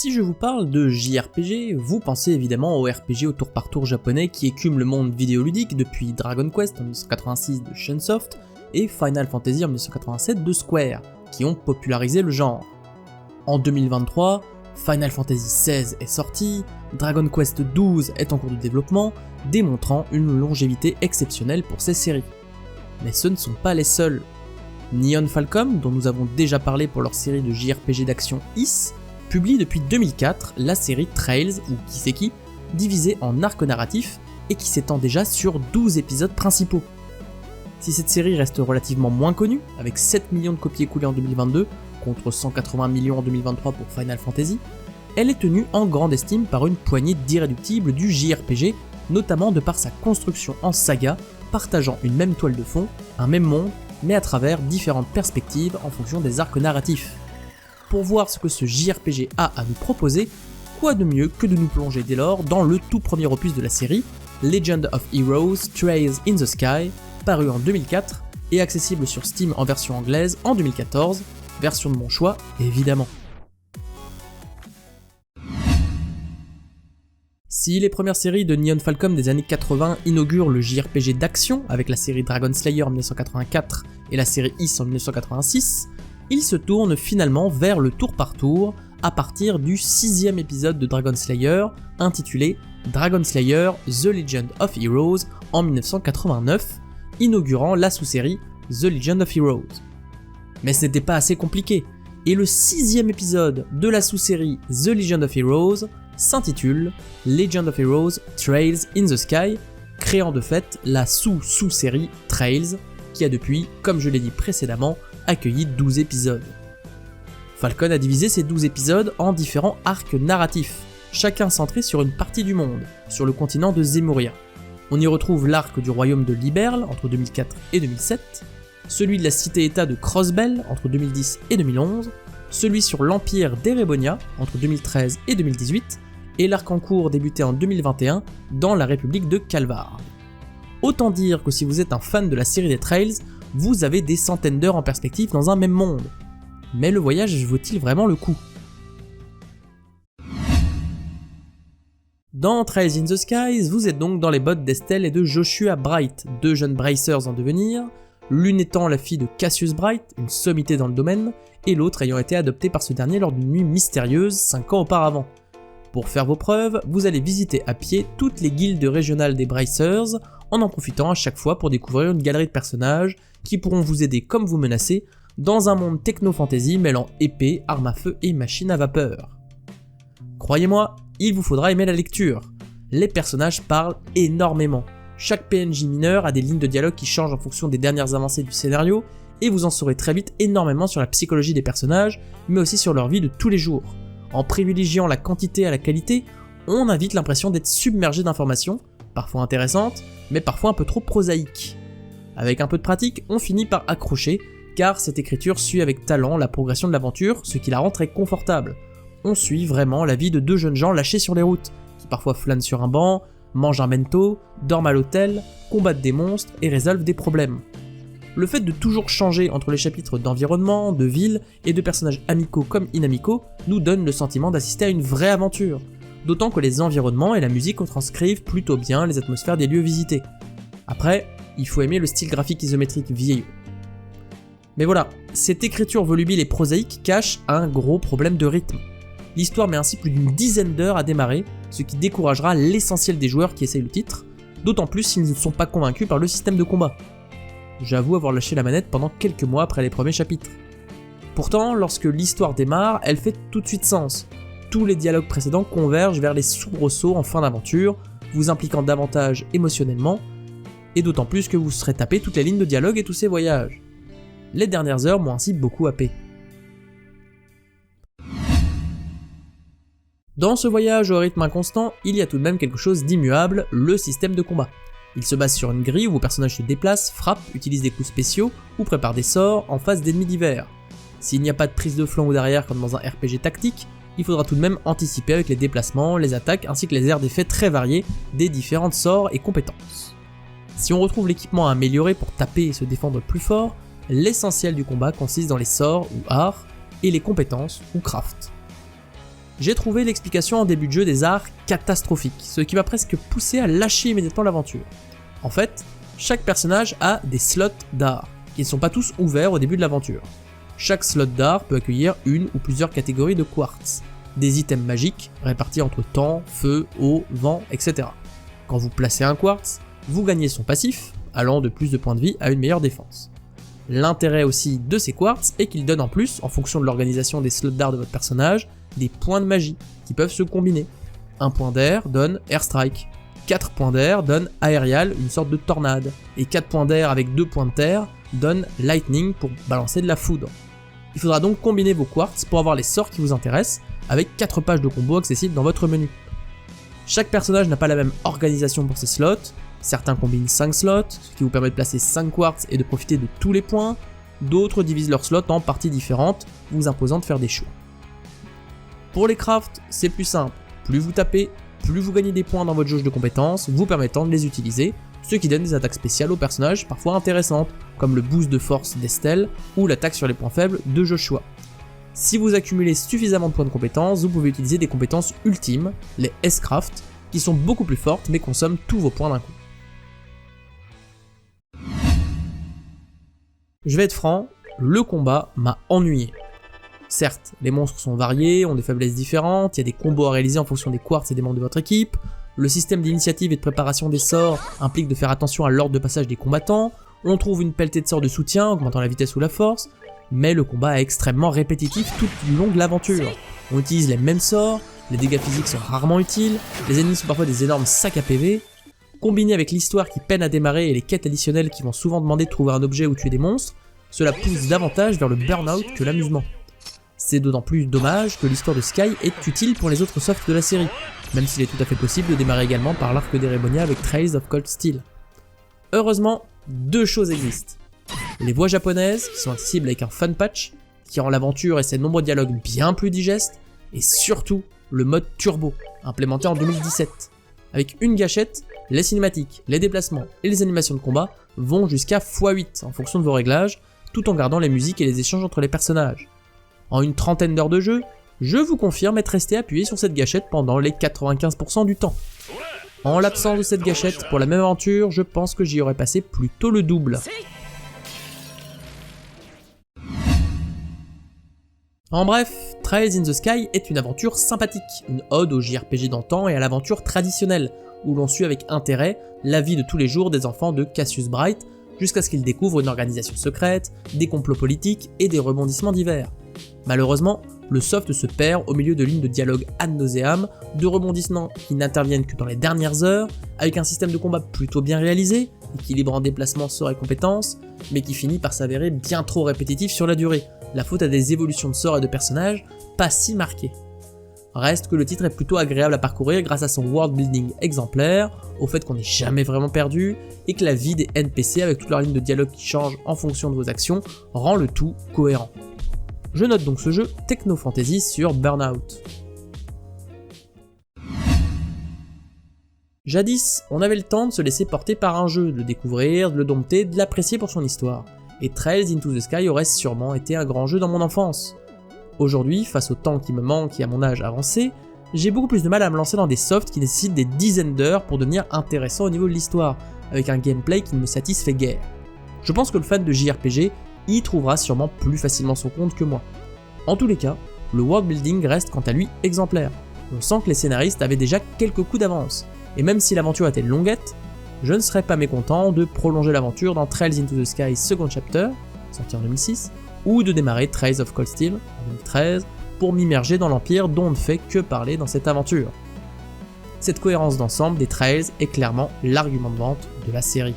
Si je vous parle de JRPG, vous pensez évidemment au RPG au tour par tour japonais qui écume le monde vidéoludique depuis Dragon Quest en 1986 de Chunsoft et Final Fantasy en 1987 de Square, qui ont popularisé le genre. En 2023, Final Fantasy XVI est sorti, Dragon Quest XII est en cours de développement, démontrant une longévité exceptionnelle pour ces séries. Mais ce ne sont pas les seuls. Nihon Falcom, dont nous avons déjà parlé pour leur série de JRPG d'action Ys, publie depuis 2004 la série Trails, ou Kiseki, divisée en arcs narratifs et qui s'étend déjà sur 12 épisodes principaux. Si cette série reste relativement moins connue, avec 7 millions de copies écoulées en 2022, contre 180 millions en 2023 pour Final Fantasy, elle est tenue en grande estime par une poignée d'irréductibles du JRPG, notamment de par sa construction en saga, partageant une même toile de fond, un même monde, mais à travers différentes perspectives en fonction des arcs narratifs. Pour voir ce que ce JRPG a à nous proposer, quoi de mieux que de nous plonger dès lors dans le tout premier opus de la série, Legend of Heroes Trails in the Sky, paru en 2004 et accessible sur Steam en version anglaise en 2014, version de mon choix évidemment. Si les premières séries de Nihon Falcom des années 80 inaugurent le JRPG d'action avec la série Dragon Slayer en 1984 et la série Ys en 1986, il se tourne finalement vers le tour par tour à partir du 6e épisode de Dragon Slayer intitulé Dragon Slayer The Legend of Heroes en 1989, inaugurant la sous-série The Legend of Heroes. Mais ce n'était pas assez compliqué, et le 6e épisode de la sous-série The Legend of Heroes s'intitule Legend of Heroes Trails in the Sky, créant de fait la sous-série Trails, qui a depuis, comme je l'ai dit précédemment, accueilli 12 épisodes. Falcon a divisé ces 12 épisodes en différents arcs narratifs, chacun centré sur une partie du monde, sur le continent de Zemuria. On y retrouve l'arc du royaume de Liberl entre 2004 et 2007, celui de la cité-état de Crossbell entre 2010 et 2011, celui sur l'empire d'Erebonia entre 2013 et 2018, et l'arc en cours débuté en 2021 dans la République de Kalvar. Autant dire que si vous êtes un fan de la série des Trails, vous avez des centaines d'heures en perspective dans un même monde. Mais le voyage vaut-il vraiment le coup ? Dans Trails in the Skies, vous êtes donc dans les bottes d'Estelle et de Joshua Bright, deux jeunes bracers en devenir, l'une étant la fille de Cassius Bright, une sommité dans le domaine, et l'autre ayant été adoptée par ce dernier lors d'une nuit mystérieuse 5 ans auparavant. Pour faire vos preuves, vous allez visiter à pied toutes les guildes régionales des Bracers, en profitant à chaque fois pour découvrir une galerie de personnages qui pourront vous aider comme vous menacer dans un monde techno-fantasy mêlant épée, armes à feu et machines à vapeur. Croyez-moi, il vous faudra aimer la lecture. Les personnages parlent énormément. Chaque PNJ mineur a des lignes de dialogue qui changent en fonction des dernières avancées du scénario, et vous en saurez très vite énormément sur la psychologie des personnages, mais aussi sur leur vie de tous les jours. En privilégiant la quantité à la qualité, on a vite l'impression d'être submergé d'informations, parfois intéressantes, mais parfois un peu trop prosaïques. Avec un peu de pratique, on finit par accrocher, car cette écriture suit avec talent la progression de l'aventure, ce qui la rend très confortable. On suit vraiment la vie de deux jeunes gens lâchés sur les routes, qui parfois flânent sur un banc, mangent un bento, dorment à l'hôtel, combattent des monstres et résolvent des problèmes. Le fait de toujours changer entre les chapitres d'environnement, de ville et de personnages amicaux comme inamicaux nous donne le sentiment d'assister à une vraie aventure, d'autant que les environnements et la musique retranscrivent plutôt bien les atmosphères des lieux visités. Après, il faut aimer le style graphique isométrique vieillot. Mais voilà, cette écriture volubile et prosaïque cache un gros problème de rythme. L'histoire met ainsi plus d'une dizaine d'heures à démarrer, ce qui découragera l'essentiel des joueurs qui essayent le titre, d'autant plus s'ils ne sont pas convaincus par le système de combat. J'avoue avoir lâché la manette pendant quelques mois après les premiers chapitres. Pourtant, lorsque l'histoire démarre, elle fait tout de suite sens. Tous les dialogues précédents convergent vers les soubresauts en fin d'aventure, vous impliquant davantage émotionnellement, et d'autant plus que vous serez tapé toutes les lignes de dialogue et tous ces voyages. Les dernières heures m'ont ainsi beaucoup happé. Dans ce voyage au rythme inconstant, il y a tout de même quelque chose d'immuable, le système de combat. Il se base sur une grille où vos personnages se déplacent, frappent, utilisent des coups spéciaux ou préparent des sorts en face d'ennemis divers. S'il n'y a pas de prise de flanc ou d'arrière comme dans un RPG tactique, il faudra tout de même anticiper avec les déplacements, les attaques ainsi que les aires d'effets très variés des différents sorts et compétences. Si on retrouve l'équipement à améliorer pour taper et se défendre plus fort, l'essentiel du combat consiste dans les sorts ou arts et les compétences ou craft. J'ai trouvé l'explication en début de jeu des arts catastrophique, ce qui m'a presque poussé à lâcher immédiatement l'aventure. En fait, chaque personnage a des slots d'art, qui ne sont pas tous ouverts au début de l'aventure. Chaque slot d'art peut accueillir une ou plusieurs catégories de quartz, des items magiques répartis entre temps, feu, eau, vent, etc. Quand vous placez un quartz, vous gagnez son passif, allant de plus de points de vie à une meilleure défense. L'intérêt aussi de ces quartz est qu'ils donnent en plus, en fonction de l'organisation des slots d'art de votre personnage, des points de magie qui peuvent se combiner. Un point d'air donne Airstrike, 4 points d'air donne Aerial, une sorte de tornade, et 4 points d'air avec 2 points de terre donne Lightning pour balancer de la foudre. Il faudra donc combiner vos quartz pour avoir les sorts qui vous intéressent, avec 4 pages de combo accessibles dans votre menu. Chaque personnage n'a pas la même organisation pour ses slots, certains combinent 5 slots, ce qui vous permet de placer 5 quartz et de profiter de tous les points, d'autres divisent leurs slots en parties différentes, vous imposant de faire des choix. Pour les crafts, c'est plus simple, plus vous tapez, plus vous gagnez des points dans votre jauge de compétences, vous permettant de les utiliser, ce qui donne des attaques spéciales aux personnages parfois intéressantes, comme le boost de force d'Estelle ou l'attaque sur les points faibles de Joshua. Si vous accumulez suffisamment de points de compétences, vous pouvez utiliser des compétences ultimes, les S-Craft, qui sont beaucoup plus fortes mais consomment tous vos points d'un coup. Je vais être franc, le combat m'a ennuyé. Certes, les monstres sont variés, ont des faiblesses différentes, il y a des combos à réaliser en fonction des quartz et des membres de votre équipe, le système d'initiative et de préparation des sorts implique de faire attention à l'ordre de passage des combattants, on trouve une pelletée de sorts de soutien augmentant la vitesse ou la force, mais le combat est extrêmement répétitif tout du long de l'aventure. On utilise les mêmes sorts, les dégâts physiques sont rarement utiles, les ennemis sont parfois des énormes sacs à PV, combiné avec l'histoire qui peine à démarrer et les quêtes additionnelles qui vont souvent demander de trouver un objet ou tuer des monstres, cela pousse davantage vers le burn-out que l'amusement. C'est d'autant plus dommage que l'histoire de Sky est utile pour les autres softs de la série, même s'il est tout à fait possible de démarrer également par l'arc d'Eremonia avec Trails of Cold Steel. Heureusement, 2 choses existent. Les voix japonaises, qui sont accessibles avec un fun patch, qui rend l'aventure et ses nombreux dialogues bien plus digestes, et surtout le mode turbo, implémenté en 2017. Avec une gâchette, les cinématiques, les déplacements et les animations de combat vont jusqu'à x8 en fonction de vos réglages, tout en gardant les musiques et les échanges entre les personnages. En une trentaine d'heures de jeu, je vous confirme être resté appuyé sur cette gâchette pendant les 95% du temps. En l'absence de cette gâchette, pour la même aventure, je pense que j'y aurais passé plutôt le double. En bref, Trails in the Sky est une aventure sympathique, une ode au JRPG d'antan et à l'aventure traditionnelle, où l'on suit avec intérêt la vie de tous les jours des enfants de Cassius Bright, jusqu'à ce qu'ils découvrent une organisation secrète, des complots politiques et des rebondissements divers. Malheureusement, le soft se perd au milieu de lignes de dialogue ad nauseam, de rebondissements qui n'interviennent que dans les dernières heures, avec un système de combat plutôt bien réalisé, équilibré en déplacements, sorts et compétences, mais qui finit par s'avérer bien trop répétitif sur la durée, la faute à des évolutions de sorts et de personnages pas si marquées. Reste que le titre est plutôt agréable à parcourir grâce à son world building exemplaire, au fait qu'on n'est jamais vraiment perdu, et que la vie des NPC avec toute leur ligne de dialogue qui change en fonction de vos actions rend le tout cohérent. Je note donc ce jeu Techno Fantasy sur Burnout. Jadis, on avait le temps de se laisser porter par un jeu, de le découvrir, de le dompter, de l'apprécier pour son histoire. Et Trails into the Sky aurait sûrement été un grand jeu dans mon enfance. Aujourd'hui, face au temps qui me manque et à mon âge avancé, j'ai beaucoup plus de mal à me lancer dans des softs qui nécessitent des dizaines d'heures pour devenir intéressant au niveau de l'histoire, avec un gameplay qui ne me satisfait guère. Je pense que le fan de JRPG y trouvera sûrement plus facilement son compte que moi. En tous les cas, le world building reste quant à lui exemplaire. On sent que les scénaristes avaient déjà quelques coups d'avance, et même si l'aventure était longuette, je ne serais pas mécontent de prolonger l'aventure dans Trails into the Sky Second Chapter, sorti en 2006, ou de démarrer Trails of Cold Steel en 2013 pour m'immerger dans l'Empire dont on ne fait que parler dans cette aventure. Cette cohérence d'ensemble des Trails est clairement l'argument de vente de la série.